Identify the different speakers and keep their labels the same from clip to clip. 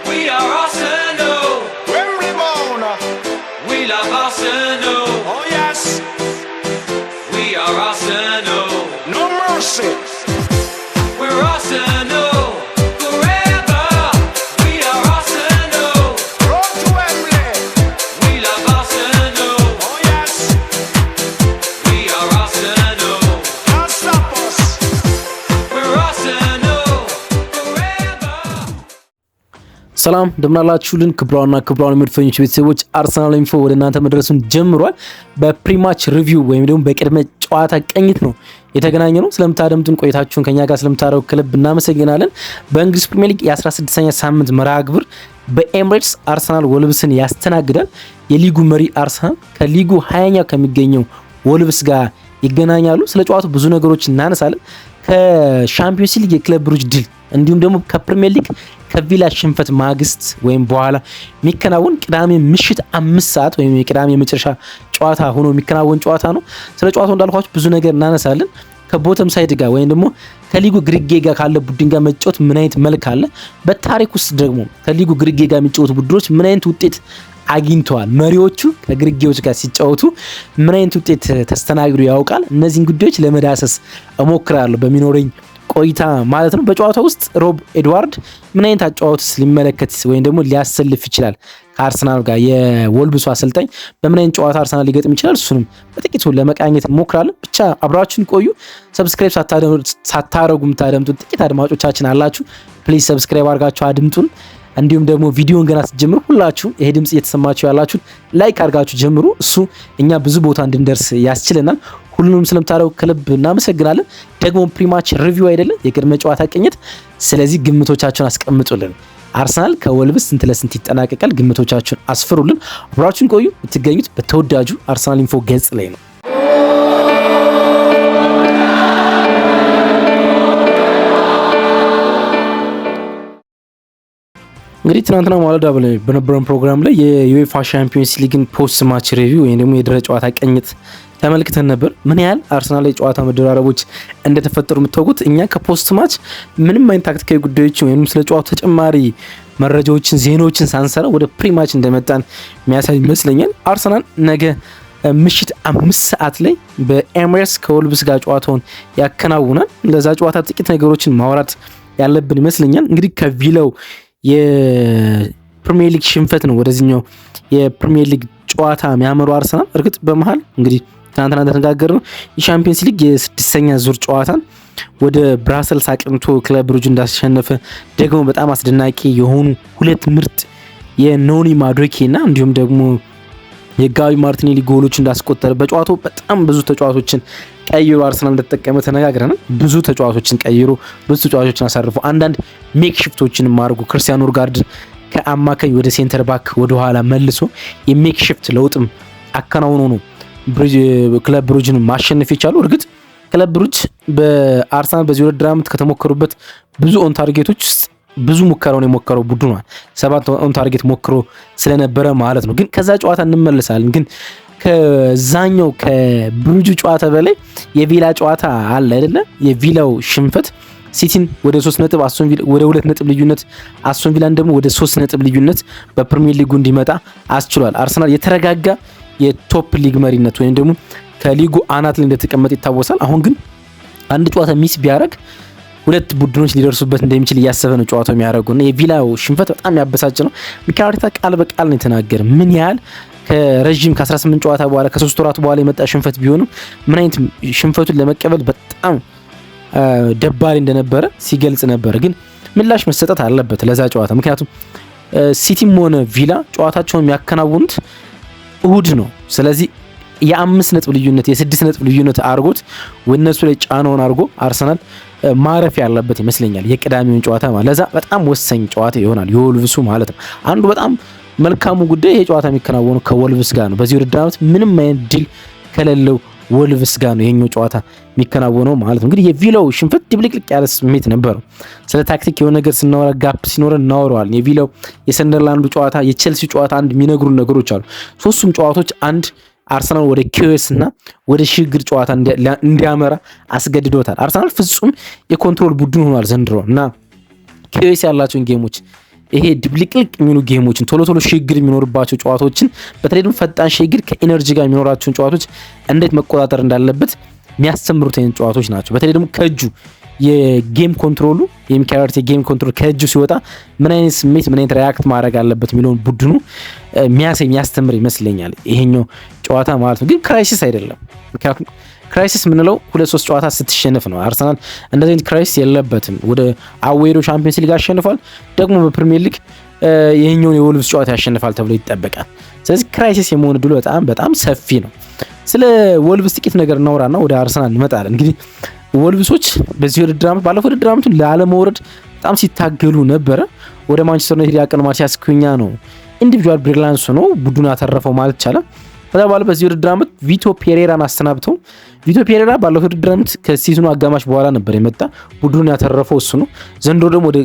Speaker 1: We are Arsenal.
Speaker 2: Wembley bound.
Speaker 1: We love Arsenal.
Speaker 2: Oh yes.
Speaker 1: We are Arsenal.
Speaker 2: No mercy.
Speaker 1: We're Arsenal forever. We are Arsenal.
Speaker 2: Road to Wembley.
Speaker 1: We love Arsenal.
Speaker 2: Oh yes.
Speaker 1: We are Arsenal.
Speaker 2: Can't stop us.
Speaker 1: We're Arsenal forever.
Speaker 3: ሰላም እንደምናላችሁልን ክብራውና መድፈኞች ቤተሰቦች አርሰናል ኢንፎ ወደ እናንተ መድረሱን ጀምሯል። በፕሪማች ሪቪው ወይም ደግሞ በቅድመ ጨዋታ ቅኝት ነው የተገናኘ ነው። ስለምታደምጡን ቆይታችሁን ከኛ ጋር ስለምታደርጉ ክለብ እናመሰግናለን። በእንግሊዝ ፕሪሚየር ሊግ የ16ኛ ሳምንት መርሃ ግብር በኤምሬትስ አርሰናል ወልቭስን ያስተናግዳል። የሊጉ መሪ አርሰናል ከሊጉ 20ኛ ከሚገኘው ወልቭስ ጋር ይገናኛሉ። ስለ ጨዋታው ብዙ ነገሮች እናነሳለን። ከሻምፒዮንስ ሊግ የክለብ ብሩጅ ድል እንዲሁም ደግሞ ከፕሪሚየር ሊግ ከቪላ ሽንፈት ማግስት ወይም በኋላ የሚከናወን ቅዳሜ ምሽት 5 ሰዓት ወይም የቅዳሜ የመጨረሻ ጨዋታ ሆኖ የሚከናወን ጨዋታ ነው። ስለ ጨዋታው እንዳልኳችሁ ብዙ ነገር እናነሳለን። ከቦተም ሳይድ ጋር ወይም ደግሞ ከሊጉ ግርጌ ጋር ካለ ቡድን ጋር መጫወት ምን አይነት መልክ አለ፣ በታሪክ ውስጥ ደግሞ ከሊጉ ግርጌ ጋር የሚጫወቱ ቡድኖች ምን አይነት ውጤት አግኝተዋል፣ መሪዎቹ ከግርጌዎች ጋር ሲጫወቱ ምን አይነት ውጤት ተስተናግዶ ያውቃል። እነዚህን ጉዳዮች ለመዳሰስ እሞክራለሁ በሚኖረኝ ቆይታ ማለት ነው። በጨዋታው ውስጥ ሮብ ኤድዋርድ ምን አይነት አጨዋወትስ ሊመለከት ወይም ደግሞ ሊያሰልፍ ይችላል ከአርሰናል ጋር የወልብሱ አሰልጣኝ በምን አይነት ጨዋታ አርሰናል ሊገጥም ይችላል፣ እሱንም በጥቂቱ ለመቃኘት እንሞክራለን። ብቻ አብራችሁን ቆዩ። ሰብስክራይብ ሳታረጉ የምታደምጡ ጥቂት አድማጮቻችን አላችሁ። ፕሊዝ ሰብስክራይብ አድርጋችሁ አድምጡን። እንዲሁም ደግሞ ቪዲዮን ገና ስትጀምሩ ሁላችሁ ይሄ ድምጽ እየተሰማችሁ ያላችሁ ላይክ አድርጋችሁ ጀምሩ። እሱ እኛ ብዙ ቦታ እንድንደርስ ያስችለናል። ሁሉንም ስለምታደርጉ ከልብ እናመሰግናለን። ደግሞ ፕሪማች ሪቪው አይደለም የቅድመ ጨዋታ ቅኝት። ስለዚህ ግምቶቻችሁን አስቀምጡልን። አርሰናል ከወልቭስ ስንት ለስንት ይጠናቀቃል? ግምቶቻችሁን አስፍሩልን። አብራችሁን ቆዩ። የምትገኙት በተወዳጁ አርሰናል ኢንፎ ገጽ ላይ ነው። እንግዲህ ትናንትና ማለዳ በነበረን ፕሮግራም ላይ የዩኤፋ ሻምፒዮንስ ሊግን ፖስት ማች ሪቪው ወይም ደግሞ የድረ ጨዋታ ቅኝት ተመልክተን ነበር። ምን ያህል አርሰናል ላይ ጨዋታ መደራረቦች እንደተፈጠሩ የምታውቁት እኛ ከፖስት ማች ምንም አይነት ታክቲካዊ ጉዳዮችን ወይም ስለ ጨዋታው ተጨማሪ መረጃዎችን ዜናዎችን ሳንሰራ ወደ ፕሪማች እንደመጣን የሚያሳይ ይመስለኛል። አርሰናል ነገ ምሽት 5 ሰዓት ላይ በኤምሬትስ ከወልቭስ ጋር ጨዋታውን ያከናውናል። ለዛ ጨዋታ ጥቂት ነገሮችን ማውራት ያለብን ይመስለኛል። እንግዲህ ከቪላው የፕሪሚየር ሊግ ሽንፈት ነው ወደዚህኛው የፕሪሚየር ሊግ ጨዋታ የሚያመሩ አርሰናል። እርግጥ በመሃል እንግዲህ ትናንትና እንደተነጋገርነው የሻምፒዮንስ ሊግ የ6ኛ ዙር ጨዋታን ወደ ብራሰልስ አቅንቶ ክለብ ብሩጅ እንዳሸነፈ ደግሞ በጣም አስደናቂ የሆኑ ሁለት ምርጥ የኖኒ ማዱኬና እንዲሁም ደግሞ የጋቢ ማርቲኔሊ ጎሎች እንዳስቆጠረ በጨዋታው በጣም ብዙ ተጫዋቾችን ቀይሮ አርሰናል እንደተጠቀመ ተነጋግረናል። ብዙ ተጫዋቾችን ቀይሮ ብዙ ተጫዋቾችን አሳርፎ አንዳንድ ሜክ ሽፍቶችን ማድረጉ ክርስቲያን ኖርጋርድ ከአማካኝ ወደ ሴንተር ባክ ወደ ኋላ መልሶ የሜክ ሽፍት ለውጥም አከናውኖ ነው ክለብ ብሩጅን ማሸነፍ የቻሉ። እርግጥ ክለብ ብሩጅ በአርሰናል በዚህ ውድድር ዓመት ከተሞከሩበት ብዙ ኦን ታርጌቶች ውስጥ ብዙ ሙከራውን የሞከረው ቡድኑ 7 ኦን ታርጌት ሞክሮ ስለነበረ ማለት ነው። ግን ከዛ ጨዋታ እንመለሳለን። ግን ከዛኛው ከብሩጁ ጨዋታ በላይ የቪላ ጨዋታ አለ አይደለ? የቪላው ሽንፈት ሲቲን ወደ 3 ነጥብ ወደ 2 ነጥብ ልዩነት አስቶን ቪላን ደግሞ ወደ 3 ነጥብ ልዩነት በፕሪሚየር ሊጉ እንዲመጣ አስችሏል። አርሰናል የተረጋጋ የቶፕ ሊግ መሪነት ወይም ደግሞ ከሊጉ አናት ላይ እንደተቀመጠ ይታወሳል። አሁን ግን አንድ ጨዋታ ሚስ ቢያደርግ ሁለት ቡድኖች ሊደርሱበት እንደሚችል እያሰበ ነው ጨዋታው የሚያደርጉና የቪላው ሽንፈት በጣም ያበሳጭ ነው። ሚኬል አርቴታ ቃል በቃል ነው የተናገረ። ምን ያህል ከረጅም ከ18 ጨዋታ በኋላ ከ3 ወራት በኋላ የመጣ ሽንፈት ቢሆንም ምን አይነት ሽንፈቱን ለመቀበል በጣም ደባሪ እንደነበረ ሲገልጽ ነበር። ግን ምላሽ መሰጠት አለበት ለዛ ጨዋታ። ምክንያቱም ሲቲም ሆነ ቪላ ጨዋታቸውን የሚያከናውኑት እሁድ ነው። ስለዚህ የ5 ነጥብ ልዩነት የ6 ነጥብ ልዩነት አርጎት ወነሱ ላይ ጫናውን አርጎ አርሰናል ማረፍ ያለበት ይመስለኛል የቅዳሜውን ጨዋታ ማለት። ለዛ በጣም ወሳኝ ጨዋታ ይሆናል የወልቭሱ ማለት ነው። አንዱ በጣም መልካሙ ጉዳይ ይሄ ጨዋታ የሚከናወነው ከወልቭስ ጋር ነው። በዚህ ውድድር ዓመት ምንም አይነት ድል ከሌለው ወልቭስ ጋር ነው ይሄኛው ጨዋታ የሚከናወነው ማለት ነው። እንግዲህ የቪላው ሽንፈት ድብልቅልቅ ያለ ስሜት ነበረው። ስለ ታክቲክ የሆነ ነገር ስናወራ ጋፕ ሲኖረን እናወራዋለን። የቪላው የሰንደርላንዱ ጨዋታ የቼልሲ ጨዋታ አንድ የሚነግሩን ነገሮች አሉ። ሶስቱም ጨዋታዎች አንድ አርሰናል ወደ ኪዮስ እና ወደ ሽግግር ጨዋታ እንዲያመራ አስገድዶታል። አርሰናል ፍጹም የኮንትሮል ቡድን ሆኗል ዘንድሮ እና ኪዮስ ያላቸውን ጌሞች ይሄ ድብልቅልቅ የሚሉ ጌሞችን ቶሎ ሽግግር የሚኖርባቸው ጨዋታዎችን በተለይ ደግሞ ፈጣን ሽግግር ከኢነርጂ ጋር የሚኖራቸውን ጨዋታዎች እንዴት መቆጣጠር እንዳለበት የሚያስተምሩት አይነት ጨዋታዎች ናቸው። በተለይ ደግሞ ከእጁ የጌም ኮንትሮሉ የሚካኤል አርቴታ ጌም ኮንትሮል ከእጁ ሲወጣ ምን አይነት ስሜት ምን አይነት ሪያክት ማድረግ አለበት የሚለውን ቡድኑ የሚያስተምር ይመስለኛል ይሄኛው ጨዋታ ማለት ነው። ግን ክራይሲስ አይደለም። ምክንያቱም ክራይሲስ የምንለው 2-3 ጨዋታ ስትሸነፍ ነው። አርሰናል እንደዚህ አይነት ክራይሲስ የለበትም። ወደ አዌሮ ቻምፒየንስ ሊግ አሸንፏል። ደግሞ በፕሪሚየር ሊግ ይሄኛውን የወልቭስ ጨዋታ ያሸንፋል ተብሎ ይጠበቃል። ስለዚህ ክራይሲስ የመሆን እድሉ በጣም ሰፊ ነው። ስለ ወልቭስ ጥቂት ነገር እናውራና ወደ አርሰናል እንመጣለን። እንግዲህ ወልቭሶች በዚህ ውድድር ዓመት ባለፈው ውድድር ዓመቱን ላለመውረድ በጣም ሲታገሉ ነበረ። ወደ ማንቸስተር ዩናይትድ ያቀኑ ማቲያስ ኩኛ ነው ኢንዲቪጁዋል ብሪሊያንስ ነው ቡድኑ ያተረፈው ማለት ይቻላል። ከዛ በኋላ በዚህ ውድድር ዓመት ቪቶ ፔሬራን አስተናብተው ቪቶ ፔሬራ ባለፈው ውድድር ዓመት ከሲዝኑ አጋማሽ በኋላ ነበር የመጣ ቡድኑን ያተረፈው እሱ ነው። ዘንድሮ ደግሞ ወደ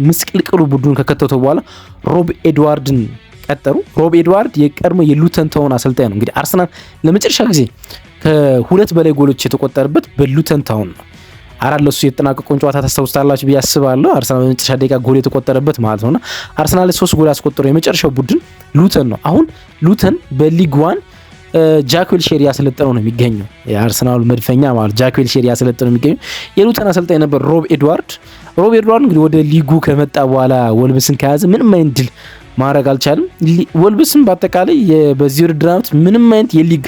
Speaker 3: ምስቅልቅሉ ቡድኑን ከከተተው በኋላ ሮብ ኤድዋርድን ቀጠሩ። ሮብ ኤድዋርድ የቀድሞ የሉተን ታውን አሰልጣኝ ነው። እንግዲህ አርሰናል ለመጨረሻ ጊዜ ከ2 በላይ ጎሎች የተቆጠረበት በሉተን ታውን ነው። 4-3 የተጠናቀቀውን ጨዋታ ታስታውሳላችሁ ብዬ አስባለሁ። አርሰናል በመጨረሻ ደቂቃ ጎል የተቆጠረበት ማለት ነውና አርሰናል 3 ጎል ያስቆጠረው የመጨረሻው ቡድን ሉተን ነው። አሁን ሉተን በሊግ 1 ጃክ ዊልሼር ያሰለጠነው ነው የሚገኘው። የአርሰናሉ መድፈኛ ማለት ጃክ ዊልሼር ያሰለጠነው የሚገኘው የሉተን አሰልጣኝ ነበር ሮብ ኤድዋርድ። ሮብ ኤድዋርድ እንግዲህ ወደ ሊጉ ከመጣ በኋላ ወልቭስን ከያዘ ምንም አይነት ድል ማድረግ አልቻለም። ወልቭስን በአጠቃላይ በዚህ ውድድር ዓመት ምንም አይነት የሊግ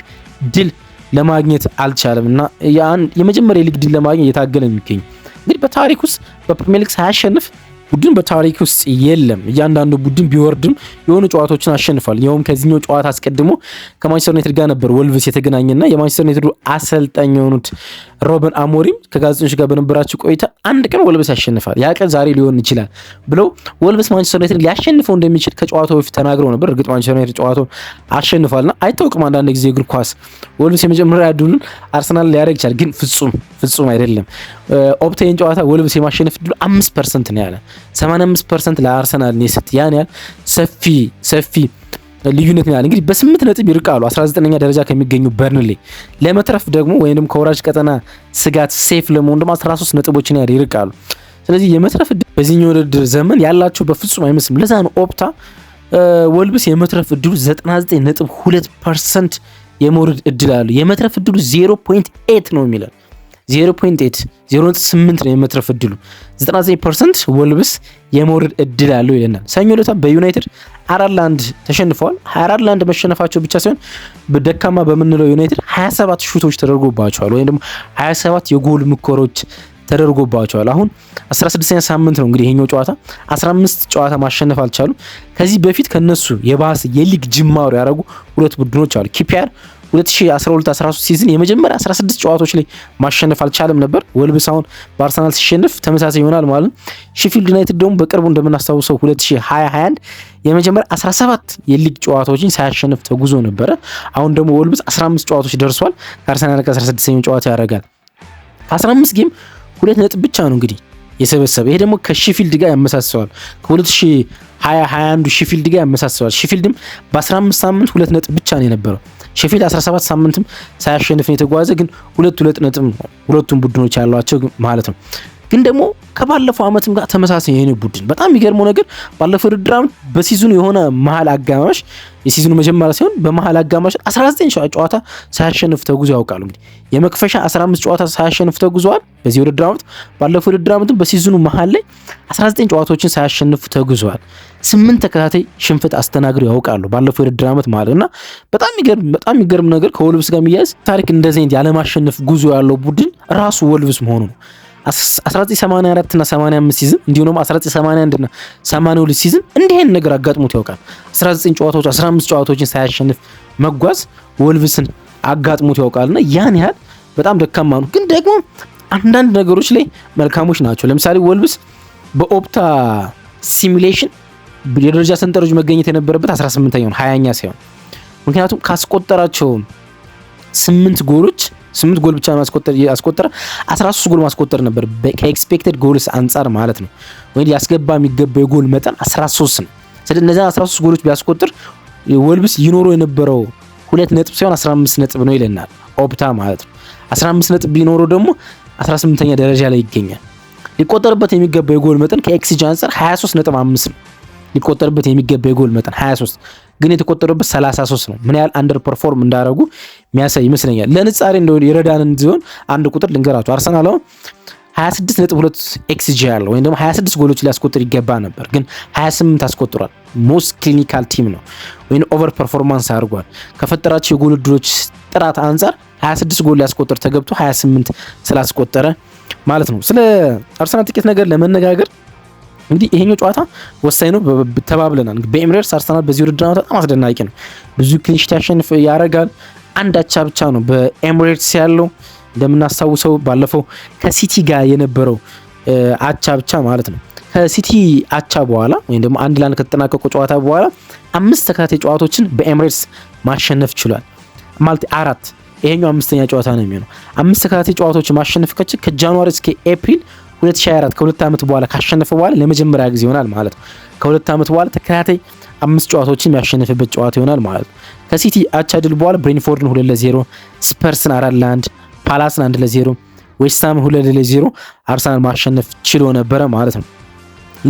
Speaker 3: ድል ለማግኘት አልቻለም እና የመጀመሪያ የሊግ ድል ለማግኘት እየታገለ የሚገኝ እንግዲህ በታሪክ ውስጥ በፕሪሚየር ሊግ ሳያሸንፍ ቡድን በታሪክ ውስጥ የለም። እያንዳንዱ ቡድን ቢወርድም የሆኑ ጨዋታዎችን አሸንፏል። ይኸውም ከዚህኛው ጨዋታ አስቀድሞ ከማንቸስተር ዩናይትድ ጋር ነበር ወልቭስ የተገናኘና የማንቸስተር ዩናይትድ አሰልጣኝ የሆኑት ሮበን አሞሪም ከጋዜጠኞች ጋር በነበራቸው ቆይታ አንድ ቀን ወልቭስ ያሸንፋል፣ ያ ቀን ዛሬ ሊሆን ይችላል ብለው ወልቭስ ማንቸስተር ዩናይትድ ሊያሸንፈው እንደሚችል ከጨዋታው በፊት ተናግረው ነበር። እርግጥ ማንቸስተር ዩናይትድ ጨዋታውን አሸንፏልና አይታወቅም። አንዳንድ ጊዜ እግር ኳስ ወልቭስ የመጀመሪያ ዕድሉን አርሰናል ሊያደርግ ይችላል፣ ግን ፍጹም አይደለም። ኦፕታይን ጨዋታ ወልቭስ የማሸነፍ ዕድሉ 5% ነው ያለ 85% ለአርሰናል ነው የሰጥ። ያን ያህል ሰፊ ልዩነት ነው ያለ። እንግዲህ በ8 ነጥብ ይርቃሉ 19ኛ ደረጃ ከሚገኙ በርንሌ። ለመትረፍ ደግሞ ወይንም ከወራጅ ቀጠና ስጋት ሴፍ ለመሆን ደግሞ 13 ነጥቦችን ያህል ይርቃሉ። ስለዚህ የመትረፍ ዕድል በዚህኛው ውድድር ዘመን ያላቸው በፍጹም አይመስልም። ለዛ ነው ኦፕታ ወልቭስ የመትረፍ ዕድሉ 99.2% የመውረድ ዕድል አለው። የመትረፍ ዕድሉ 0.8 ነው የሚለው 0.8 ነው የመትረፍ ዕድሉ። 99% ወልቭስ የመውረድ ዕድል አለው ይለናል። ሰኞ ዕለት በዩናይትድ 4-1 ተሸንፈዋል። 24-1 መሸነፋቸው ብቻ ሳይሆን በደካማ በምንለው ዩናይትድ 27 ሹቶች ተደርጎባቸዋል፣ ወይም ደግሞ 27 የጎል ሙከራዎች ተደርጎባቸዋል። አሁን 16ኛ ሳምንት ነው እንግዲህ ይሄኛው ጨዋታ 15 ጨዋታ ማሸነፍ አልቻሉ። ከዚህ በፊት ከነሱ የባሰ የሊግ ጅማሩ ያደረጉ 2 ቡድኖች አሉ። ኪፒአር 2012-13 ሲዝን የመጀመሪያ 16 ጨዋታዎች ላይ ማሸነፍ አልቻለም ነበር። ወልቭስ አሁን በአርሰናል ሲሸነፍ ተመሳሳይ ይሆናል ማለት ነው። ሺፊልድ ዩናይትድ ደግሞ በቅርቡ እንደምናስታውሰው 2020-21 የመጀመሪያ 17 የሊግ ጨዋታዎችን ሳያሸንፍ ተጉዞ ነበረ። አሁን ደግሞ ወልቭስ 15 ጨዋታዎች ደርሷል። ከአርሰናል ጋር 16ኛው ጨዋታ ያደርጋል። 15 ጌም 2 ነጥብ ብቻ ነው እንግዲህ የሰበሰበ። ይሄ ደግሞ ከሺፊልድ ጋር ያመሳሰዋል። ከ2020-21 ሺፊልድ ጋር ያመሳሰዋል። ሺፊልድም በ15 ሳምንት 2 ነጥብ ብቻ ነው የነበረው። ሼፊልድ 17 ሳምንትም ሳያሸንፍ ነው የተጓዘ፣ ግን 2 ነጥብ ሁለቱም ቡድኖች ያሏቸው ማለት ነው። ግን ደግሞ ከባለፈው ዓመትም ጋር ተመሳሳይ የሆነ ቡድን በጣም የሚገርመው ነገር ባለፈው ውድድር ዓመት በሲዝኑ የሆነ መሀል አጋማሽ የሲዝኑ መጀመሪያ ሲሆን በመሀል አጋማሽ 19 ጨዋታ ሳያሸንፍ ተጉዞ ያውቃሉ። እንግዲህ የመክፈሻ 15 ጨዋታ ሳያሸንፍ ተጉዟል በዚህ ውድድር ዓመት። ባለፈው ውድድር ዓመትም በሲዝኑ መሀል ላይ 19 ጨዋታዎችን ሳያሸንፉ ተጉዟል። 8 ተከታታይ ሽንፈት አስተናግደው ያውቃሉ ባለፈው ውድድር ዓመት ማለት እና በጣም የሚገርም ነገር ከወልቭስ ጋር የሚያያዝ ታሪክ እንደዚህ አይነት ያለማሸነፍ ጉዞ ያለው ቡድን ራሱ ወልቭስ መሆኑ ነው። 1984 እና 85 ሲዝን እንዲሁም 1981 እና 82 ሲዝን እንዲህ አይነት ነገር አጋጥሞት ያውቃል። 19 ጨዋታዎች 15 ጨዋታዎችን ሳያሸንፍ መጓዝ ወልቭስን አጋጥሞት ያውቃልና ያን ያህል በጣም ደካማ ነው። ግን ደግሞ አንዳንድ ነገሮች ላይ መልካሞች ናቸው። ለምሳሌ ወልቭስ በኦፕታ ሲሙሌሽን የደረጃ ሰንጠረዥ መገኘት የነበረበት 18ኛው 20ኛ ሳይሆን ምክንያቱም ካስቆጠራቸው 8 ጎሎች 8 ጎል ብቻ ያስቆጠረ 13 ጎል ማስቆጠር ነበር ከኤክስፔክቴድ ጎልስ አንጻር ማለት ነው። ወይ ያስገባ የሚገባው የጎል መጠን 13 ነው። ስለዚህ እነዚያ 13 ጎሎች ቢያስቆጥር ወልቭስ ይኖሮ የነበረው 2 ነጥብ ሳይሆን 15 ነጥብ ነው ይለናል ኦፕታ ማለት ነው። 15 ነጥብ ቢኖረው ደግሞ 18ኛ ደረጃ ላይ ይገኛል። ሊቆጠርበት የሚገባው የጎል መጠን ከኤክስጂ አንጻር 23.5 ነው። ሊቆጠርበት የሚገባ የጎል መጠን 23 ግን የተቆጠረበት 33 ነው። ምን ያህል አንደር ፐርፎርም እንዳደረጉ የሚያሳይ ይመስለኛል። ለንጻሬ እንደሆነ የረዳንን ሲሆን አንድ ቁጥር ልንገራችሁ። አርሰናል አሁን 26.2 ኤክስጂ ያለው ወይም ደግሞ 26 ጎሎች ሊያስቆጥር ይገባ ነበር፣ ግን 28 አስቆጥሯል። ሞስት ክሊኒካል ቲም ነው ወይም ኦቨር ፐርፎርማንስ አድርጓል። ከፈጠራቸው የጎል ዕድሎች ጥራት አንጻር 26 ጎል ሊያስቆጥር ተገብቶ 28 ስላስቆጠረ ማለት ነው። ስለ አርሰናል ጥቂት ነገር ለመነጋገር እንግዲህ ይሄኛው ጨዋታ ወሳኝ ነው ተባብለናል። በኤምሬትስ አርሰናል በዚህ ውድድር ዓመት በጣም አስደናቂ ነው። ብዙ ክሊንሺት ያሸንፍ ያደርጋል። አንድ አቻ ብቻ ነው በኤምሬትስ ያለው። እንደምናስታውሰው ባለፈው ከሲቲ ጋር የነበረው አቻ ብቻ ማለት ነው። ከሲቲ አቻ በኋላ ወይም ደግሞ አንድ ለአንድ ከተጠናቀቁ ጨዋታ በኋላ 5 ተከታታይ ጨዋታዎችን በኤምሬትስ ማሸነፍ ችሏል ማለት 4። ይሄኛው 5ኛ ጨዋታ ነው የሚሆነው። 5 ተከታታይ ጨዋታዎችን ማሸነፍ ከጃንዋሪ እስከ ኤፕሪል 2024 ከ2 ዓመት በኋላ ካሸነፈ በኋላ ለመጀመሪያ ጊዜ ይሆናል ማለት ነው። ከ2 ዓመት በኋላ ተከታታይ 5 ጨዋታዎችን የሚያሸንፍበት ጨዋታ ይሆናል ማለት ነው። ከሲቲ አቻ ድል በኋላ ብሬንፎርድን 2-0፣ ስፐርስን 4-1፣ ፓላስን 1-0፣ ዌስትሃምን 2-0 አርሰናል ማሸነፍ ችሎ ነበረ ማለት ነው።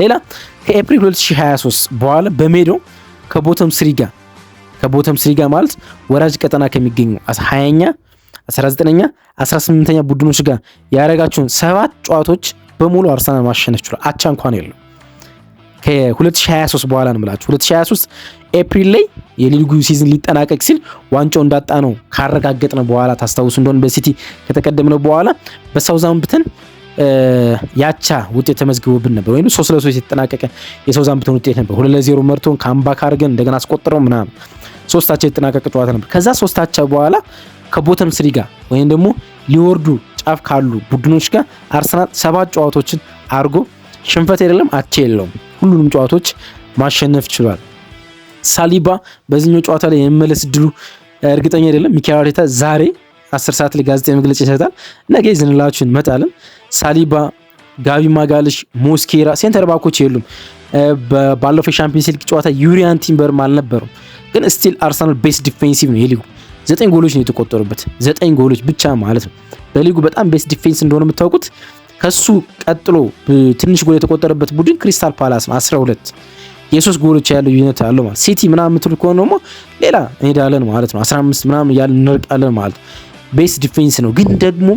Speaker 3: ሌላ ከኤፕሪል 2023 በኋላ በሜዳው ከቦተም ስሪ ጋር ማለት ወራጅ ቀጠና ከሚገኙ 20ኛ 19ኛ 18ኛ ቡድኖች ጋር ያደረጋቸውን 7 ጨዋታዎች በሙሉ አርሰናል ማሸነፍ ችሏል። አቻ እንኳን የለው። ከ2023 በኋላ ነው የምላችሁ። 2023 ኤፕሪል ላይ የሊጉ ሲዝን ሊጠናቀቅ ሲል ዋንጫው እንዳጣ ነው ካረጋገጥነው በኋላ ታስታውሱ እንደሆነ በሲቲ ከተቀደምነው በኋላ በሳውዛምፕተን ያቻ ውጤት ተመዝግቦብን ነበር፣ ወይም 3-3 የተጠናቀቀ የሳውዛምፕተን ውጤት ነበር። 2-0 መርቶን ካምባክ አድርገን እንደገና አስቆጥረው ምናምን 3 አቻ የተጠናቀቀ ጨዋታ ነበር። ከዛ 3 አቻ በኋላ ከቦተም ስሪ ጋር ወይም ደግሞ ሊወርዱ ጫፍ ካሉ ቡድኖች ጋር አርሰናል 7 ጨዋታዎችን አድርጎ ሽንፈት የለም አቻ የለውም። ሁሉንም ጨዋታዎች ማሸነፍ ችሏል። ሳሊባ በዚህኛው ጨዋታ ላይ የመመለስ እድሉ እርግጠኛ አይደለም። ሚኬል አርቴታ ዛሬ 10 ሰዓት ላይ ጋዜጣዊ መግለጫ ይሰጣል። ነገ ይዘንላችሁ እንመጣለን። ሳሊባ፣ ጋቢ ማጋልሽ፣ ሞስኬራ ሴንተር ባኮች የሉም። ባለፈው ሻምፒዮንስ ሊግ ጨዋታ ዩሪያን ቲምበርም አልነበሩም። ግን ስቲል አርሰናል ቤስት ዲፌንሲቭ ነው የሊጉ 9 ጎሎች ነው የተቆጠሩበት። 9 ጎሎች ብቻ ማለት ነው። በሊጉ በጣም ቤስት ዲፌንስ እንደሆነ የምታውቁት። ከሱ ቀጥሎ ትንሽ ጎል የተቆጠረበት ቡድን ክሪስታል ፓላስ ነው 12 የ3 ጎሎች ያለው ዩኒት አለው ማለት። ሲቲ ምናምን የምትሉ ከሆነ ደግሞ ሌላ እንሄዳለን ማለት ነው። 15 ምናምን እያልን እንርቃለን ማለት ነው። ቤስት ዲፌንስ ነው። ግን ደግሞ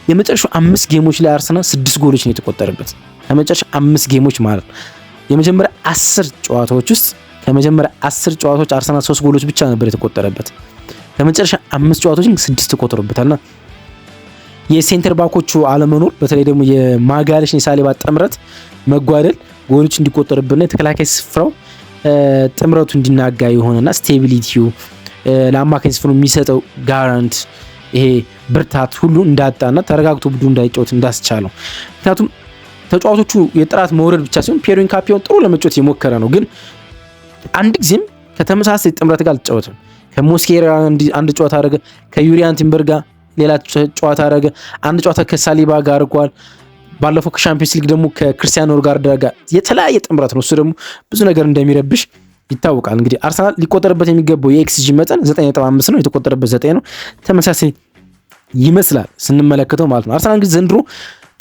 Speaker 3: የመጨረሻው 5 ጌሞች ላይ አርሰናል 6 ጎሎች ነው የተቆጠረበት። ከመጨረሻ 5 ጌሞች ማለት ነው። የመጀመሪያ 10 ጨዋታዎች ውስጥ ከመጀመሪያ 10 ጨዋታዎች አርሰናል 3 ጎሎች ብቻ ነበር የተቆጠረበት። ከመጨረሻ 5 ጨዋታዎች 6 ተቆጥሮበታልና የሴንተር ባኮቹ አለመኖር በተለይ ደግሞ የማጋለሽ የሳሊባ ጥምረት መጓደል ጎሎች እንዲቆጠርብና የተከላካይ ስፍራው ጥምረቱ እንዲናጋ የሆነና ስቴቢሊቲው ለአማካኝ ስፍራው የሚሰጠው ጋራንት ይሄ ብርታት ሁሉ እንዳጣና ተረጋግቶ ቡድኑ እንዳይጫወት እንዳስቻለው። ምክንያቱም ተጫዋቾቹ የጥራት መውረድ ብቻ ሲሆን ፒየር ኢንካፒዮን ጥሩ ለመጫወት የሞከረ ነው፣ ግን አንድ ጊዜም ከተመሳሳይ ጥምረት ጋር አልተጫወተም። ከሞስኬራ አንድ ጨዋታ አደረገ፣ ከዩሪያን ቲምበር ጋር ሌላ ጨዋታ አደረገ፣ አንድ ጨዋታ ከሳሊባ ጋር አድርጓል። ባለፈው ከሻምፒዮንስ ሊግ ደግሞ ከክርስቲያኖ ጋር አደረገ። የተለያየ ጥምረት ነው። እሱ ደግሞ ብዙ ነገር እንደሚረብሽ ይታወቃል። እንግዲህ አርሰናል ሊቆጠርበት የሚገባው የኤክስጂ መጠን 9.5 ነው። የተቆጠረበት 9 ነው። ተመሳሳይ ይመስላል ስንመለከተው ማለት ነው። አርሰናል እንግዲህ ዘንድሮ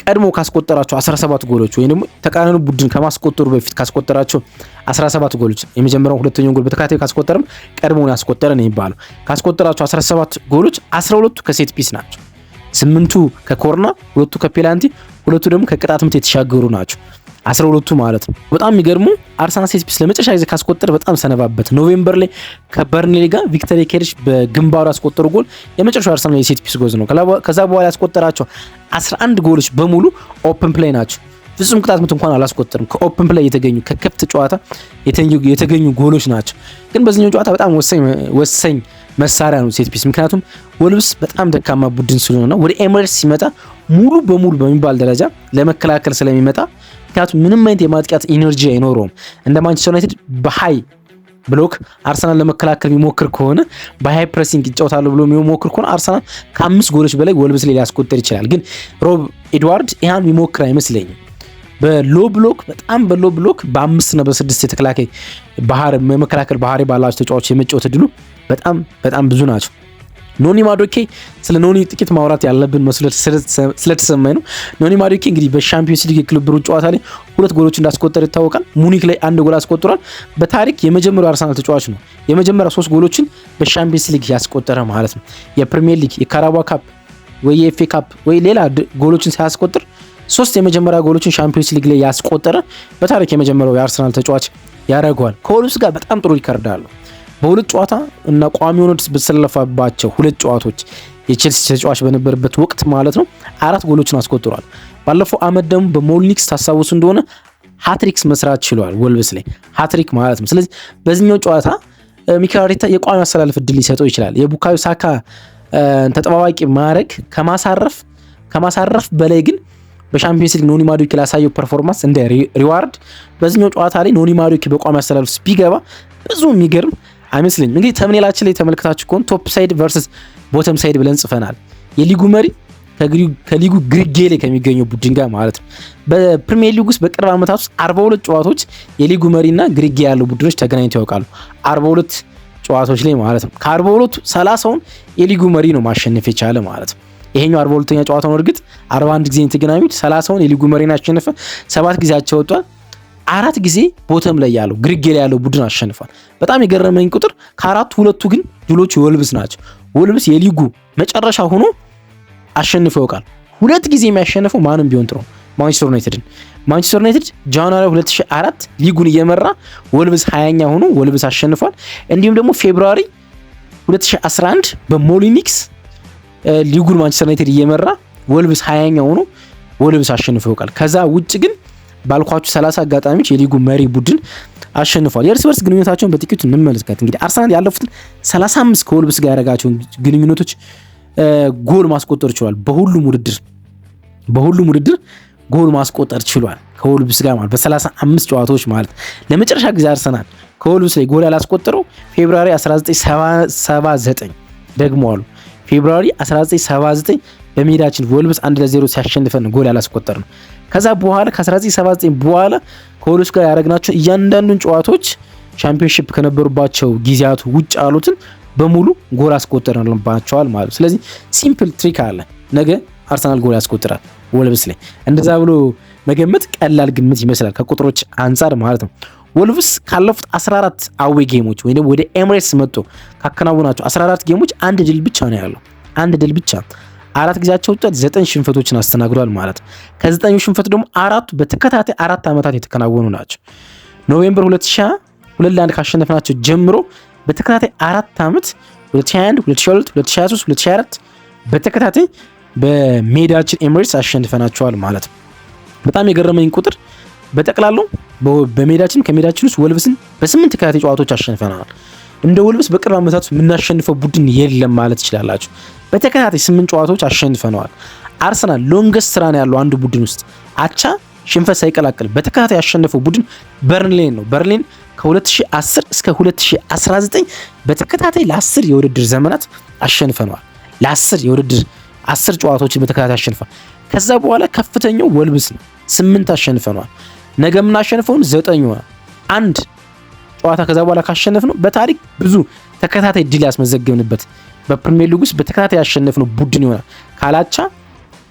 Speaker 3: ቀድሞ ካስቆጠራቸው 17 ጎሎች ወይም ደግሞ ተቃራኒ ቡድን ከማስቆጠሩ በፊት ካስቆጠራቸው 17 ጎሎች የመጀመሪያው ሁለተኛው ጎል በተከታታይ ካስቆጠረም ቀድሞ ያስቆጠረ ነው የሚባለው። ካስቆጠራቸው 17 ጎሎች 12ቱ ከሴት ፒስ ናቸው። 8ቱ ከኮርና፣ 2ቱ ከፔናልቲ፣ 2ቱ ደግሞ ከቅጣት ምት የተሻገሩ ናቸው። 12ቱ ማለት ነው። በጣም የሚገርሙ አርሰናል ሴት ፒስ ለመጨረሻ ጊዜ ካስቆጠረ በጣም ሰነባበት። ኖቬምበር ላይ ከበርንሌ ጋር ቪክተር ኬሪሽ በግንባሩ ያስቆጠሩ ጎል የመጨረሻው አርሰናል የሴት ፒስ ጎል ነው። ከዛ በኋላ ያስቆጠራቸው 11 ጎሎች በሙሉ ኦፕን ፕሌይ ናቸው። ፍጹም ቅጣት ምት እንኳን አላስቆጠርም። ከኦፕን ፕሌይ የተገኙ ከክፍት ጨዋታ የተገኙ ጎሎች ናቸው። ግን በዚህኛው ጨዋታ በጣም ወሳኝ መሳሪያ ነው ሴት ፒስ። ምክንያቱም ወልብስ በጣም ደካማ ቡድን ስለሆነ ወደ ኤምሬትስ ሲመጣ ሙሉ በሙሉ በሚባል ደረጃ ለመከላከል ስለሚመጣ ምክንያቱም ምንም አይነት የማጥቃት ኢነርጂ አይኖረውም። እንደ ማንቸስተር ዩናይትድ በሃይ ብሎክ አርሰናል ለመከላከል የሚሞክር ከሆነ በሃይ ፕሬሲንግ ይጫወታሉ ብሎ የሚሞክር ከሆነ አርሰናል ከ5 ጎሎች በላይ ወልብስ ላይ ሊያስቆጥር ይችላል። ግን ሮብ ኤድዋርድ ይሄን የሚሞክር አይመስለኝም። በሎ ብሎክ በጣም በሎ ብሎክ በ5 እና በ6 የተከላካይ የመከላከል ባህሪ ባላቸው ተጫዋቾች የመጫወት እድሉ በጣም ብዙ ናቸው። ኖኒ ማዱኬ ስለ ኖኒ ጥቂት ማውራት ያለብን መስሎ ስለተሰማኝ ነው። ኖኒ ማዱኬ እንግዲህ በሻምፒዮንስ ሊግ የክለብ ብሩጅ ጨዋታ ላይ 2 ጎሎች እንዳስቆጠረ ይታወቃል። ሙኒክ ላይ 1 ጎል አስቆጥሯል። በታሪክ የመጀመሪያው አርሰናል ተጫዋች ነው የመጀመሪያ 3 ጎሎችን በሻምፒዮንስ ሊግ ያስቆጠረ ማለት ነው። የፕሪሚየር ሊግ፣ የካራባኦ ካፕ ወይ የኤፍኤ ካፕ ወይ ሌላ ጎሎችን ሳያስቆጥር 3 የመጀመሪያ ጎሎችን ሻምፒዮንስ ሊግ ላይ ያስቆጠረ በታሪክ የመጀመሪያው የአርሰናል ተጫዋች ያደርገዋል። ከወልቭስ ጋር በጣም ጥሩ ሪከርድ አለው። በ2 ጨዋታ እና ቋሚ ሆኖ በተሰለፈባቸው 2 ጨዋታዎች የቼልሲ ተጫዋች በነበረበት ወቅት ማለት ነው 4 ጎሎችን አስቆጥሯል። ባለፈው አመት ደግሞ በሞሊኒክስ ታስታውሱ እንደሆነ ሃትሪክስ መስራት ችሏል ወልቭስ ላይ ሃትሪክ ማለት ነው። ስለዚህ በዚህኛው ጨዋታ ሚኬል አርቴታ የቋሚ አሰላለፍ እድል ሊሰጠው ይችላል። የቡካዮ ሳካ ተጠባባቂ ማድረግ ከማሳረፍ በላይ ግን በሻምፒዮንስ ሊግ ኖኒ ማዱኬ ላሳየው ፐርፎርማንስ እንደ ሪዋርድ በዚህኛው ጨዋታ ላይ ኖኒ ማዱኬ በቋሚ አሰላለፍ ቢገባ ብዙ የሚገርም አይመስልኝም። እንግዲህ ተምኔላችን ላይ ተመልክታችሁ ከሆነ ቶፕ ሳይድ ቨርሰስ ቦተም ሳይድ ብለን ጽፈናል። የሊጉ መሪ ከሊጉ ግርጌ ላይ ከሚገኘው ቡድን ጋር ማለት ነው። በፕሪሚየር ሊግ ውስጥ በቅርብ ዓመታት ውስጥ 42 ጨዋታዎች የሊጉ መሪና ግርጌ ያሉ ቡድኖች ተገናኝተው ያውቃሉ። 42 ጨዋታዎች ላይ ማለት ነው። ከ42ቱ 30ውን የሊጉ መሪ ነው ማሸነፍ የቻለ ማለት ነው። ይሄኛው 42ኛ ጨዋታ ነው። እርግጥ 41 ጊዜ የተገናኙት 30ውን የሊጉ መሪን አሸነፈ። 7 ጊዜ አቻ ወጥቷል። 4 ጊዜ ቦተም ላይ ያለው ግርጌ ላይ ያለው ቡድን አሸንፏል። በጣም የገረመኝ ቁጥር ከ4ቱ 2ቱ ግን ድሎቹ የወልቭስ ናቸው። ወልቭስ የሊጉ መጨረሻ ሆኖ አሸንፎ ያውቃል። 2 ጊዜ የሚያሸንፈው ማንም ቢሆን ጥሩ ማንቸስተር ዩናይትድ ጃንዋሪ 2004 ሊጉን እየመራ ወልቭስ 20ኛ ሆኖ ወልቭስ አሸንፏል። እንዲሁም ደግሞ ፌብሩዋሪ 2011 በሞሊኒክስ ሊጉን ማንቸስተር ዩናይትድ እየመራ ወልቭስ 20ኛ ሆኖ ወልቭስ አሸንፎ ያውቃል። ከዛ ውጭ ግን ባልኳችሁ 30 አጋጣሚዎች የሊጉ መሪ ቡድን አሸንፏል። የእርስ በርስ ግንኙነታቸውን በጥቂቱ እንመልከት። እንግዲህ አርሰናል ያለፉትን 35 ከወልቭስ ጋር ያደረጋቸውን ግንኙነቶች ጎል ማስቆጠር ችሏል። በሁሉም ውድድር ጎል ማስቆጠር ችሏል ከወልቭስ ጋር ማለት በ35 ጨዋታዎች ማለት። ለመጨረሻ ጊዜ አርሰናል ከወልቭስ ላይ ጎል ያላስቆጠረው ፌብሩዋሪ 1979 ደግሞ አሉ ፌብሩዋሪ 1979 በሜዳችን ወልቭስ 1-0 ሲያሸንፈን ጎል ያላስቆጠር ነው። ከዛ በኋላ ከ1979 በኋላ ከወልቭስ ጋር ያደረግናቸው እያንዳንዱን ጨዋታዎች ቻምፒዮንሺፕ ከነበሩባቸው ጊዜያቱ ውጭ ያሉትን በሙሉ ጎል አስቆጠርንባቸዋል ማለት። ስለዚህ ሲምፕል ትሪክ አለ። ነገ አርሰናል ጎል ያስቆጥራል ወልቭስ ላይ። እንደዛ ብሎ መገመት ቀላል ግምት ይመስላል ከቁጥሮች አንጻር ማለት ነው። ወልቭስ ካለፉት 14 አዌ ጌሞች ወይ ደግሞ ወደ ኤምሬትስ መጥቶ ካከናወናቸው 14 ጌሞች 1 ድል ብቻ ነው ያለው። 1 ድል ብቻ 4 ጊዜያቸው ወጥቷል። 9 ሽንፈቶችን አስተናግዷል ማለት ነው። ከ9ኙ ሽንፈት ደግሞ 4ቱ በተከታታይ 4 ዓመታት የተከናወኑ ናቸው። ኖቬምበር 2002 ካሸነፍናቸው ጀምሮ በተከታታይ 4 ዓመት 2021፣ 2022፣ 2023፣ 2024 በተከታታይ በሜዳችን ኤምሬትስ አሸንፈናቸዋል ማለት ነው። በጣም የገረመኝ ቁጥር በጠቅላላው በሜዳችን ከሜዳችን ውስጥ ወልቭስን በ8 ተከታታይ ጨዋታዎች አሸንፈናል። እንደ ወልቭስ በቅርብ ዓመታት የምናሸንፈው ቡድን የለም ማለት ይችላላችሁ። በተከታታይ 8 ጨዋታዎች አሸንፈነዋል። አርሰናል ሎንገስት ራን ያለው አንዱ ቡድን ውስጥ አቻ ሽንፈት ሳይቀላቀል በተከታታይ ያሸነፈው ቡድን በርንሌን ነው። በርንሌን ከ2010 እስከ 2019 በተከታታይ ለ10 የውድድር ዘመናት አሸንፈነዋል። ለ10 የውድድር 10 ጨዋታዎችን በተከታታይ አሸንፈናል። ከዛ በኋላ ከፍተኛው ወልቭስ ነው። 8 አሸንፈነዋል። ነገ የምናሸንፈውን 9 ሆነ። አንድ ጨዋታ ከዛ በኋላ ካሸነፍነው በታሪክ ብዙ ተከታታይ ድል ያስመዘገብንበት በፕሪሚየር ሊግ ውስጥ በተከታታይ ያሸነፍነው ቡድን ይሆናል። ካላቻ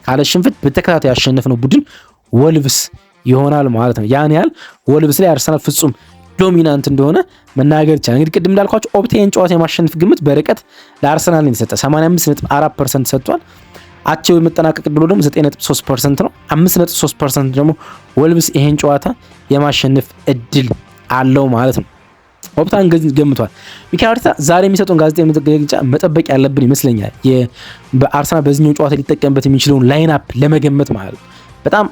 Speaker 3: ካለ ሽንፈት በተከታታይ ያሸነፍነው ቡድን ወልቭስ ይሆናል ማለት ነው። ያን ያህል ወልቭስ ላይ አርሰናል ፍጹም ዶሚናንት እንደሆነ መናገር ይቻላል። እንግዲህ ቅድም እንዳልኳቸው ኦፕቴን ጨዋታ የማሸነፍ ግምት በርቀት ለአርሰናል ነው የተሰጠ 85.4% ሰጥቷል። አቻው የመጠናቀቅ ዕድሉ ደግሞ 9.3% ነው። 5.3% ደግሞ ወልቭስ ይሄን ጨዋታ የማሸነፍ እድል አለው ማለት ነው። ኦፕታን ገምቷል። ሚኬል አርቴታ ዛሬ የሚሰጠውን ጋዜጣዊ መግለጫ መጠበቅ ያለብን ይመስለኛል። በአርሰናል በዚህኛው ጨዋታ ሊጠቀምበት የሚችለውን ላይንአፕ ለመገመት ማለት ነው። በጣም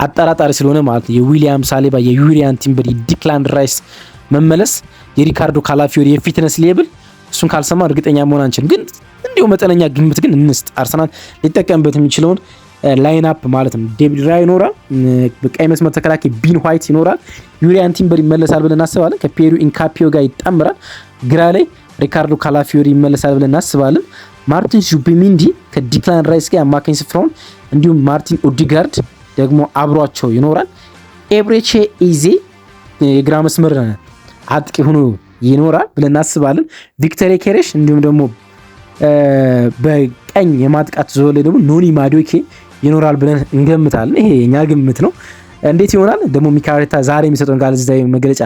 Speaker 3: አጠራጣሪ ስለሆነ ማለት ነው። የዊሊያም ሳሊባ፣ የዩሪያን ቲምበር፣ የዲክላን ራይስ መመለስ፣ የሪካርዶ ካላፊዮሪ የፊትነስ ሌብል እሱን ካልሰማ እርግጠኛ መሆን አንችልም። ግን እንዲሁ መጠነኛ ግምት ግን እንስጥ። አርሰናል ሊጠቀምበት የሚችለውን ላይንአፕ ማለት ነው። ዴቪድ ራያ ይኖራል። በቀይ መስመር ተከላካይ ቢን ዋይት ይኖራል። ዩሪያን ቲምበር ይመለሳል ብለን እናስባለን። ከፔሩ ኢንካፒዮ ጋር ይጣምራል። ግራ ላይ ሪካርዶ ካላፊዮሪ ይመለሳል ብለን እናስባለን። ማርቲን ዙቢሚንዲ ከዲክላን ራይስ ጋር አማካኝ ስፍራውን እንዲሁም ማርቲን ኦዲጋርድ ደግሞ አብሯቸው ይኖራል። ኤብሬቼ ኢዜ የግራ መስመር አጥቂ ሆኖ ይኖራል ብለን እናስባለን። ቪክተር ኬሬሽ እንዲሁም ደግሞ በቀኝ የማጥቃት ዞን ላይ ደግሞ ኖኒ ማዱኬ ይኖራል ብለን እንገምታለን። ይሄ የኛ ግምት ነው። እንዴት ይሆናል ደግሞ ሚኬል አርቴታ ዛሬ የሚሰጠውን ጋዜጣዊ መግለጫ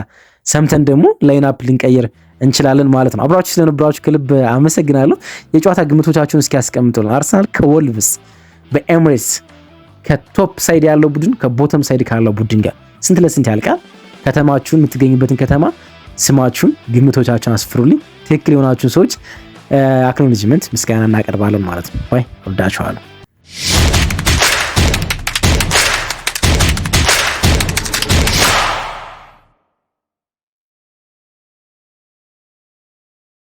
Speaker 3: ሰምተን ደግሞ ላይንአፕ ልንቀይር እንችላለን ማለት ነው። አብራችሁ ስለነበራችሁ ከልብ አመሰግናለሁ። የጨዋታ ግምቶቻችሁን እስኪ ያስቀምጡልን። አርሰናል ከወልቭስ በኤምሬትስ ከቶፕ ሳይድ ያለው ቡድን ከቦተም ሳይድ ካለው ቡድን ጋር ስንት ለስንት ያልቃል? ከተማችሁን የምትገኙበትን ከተማ ስማችሁን፣ ግምቶቻችሁን አስፍሩልኝ። ትክክል የሆናችሁን ሰዎች አክኖሎጂመንት ምስጋና እናቀርባለን ማለት ነው። ወይ ወዳችኋለሁ።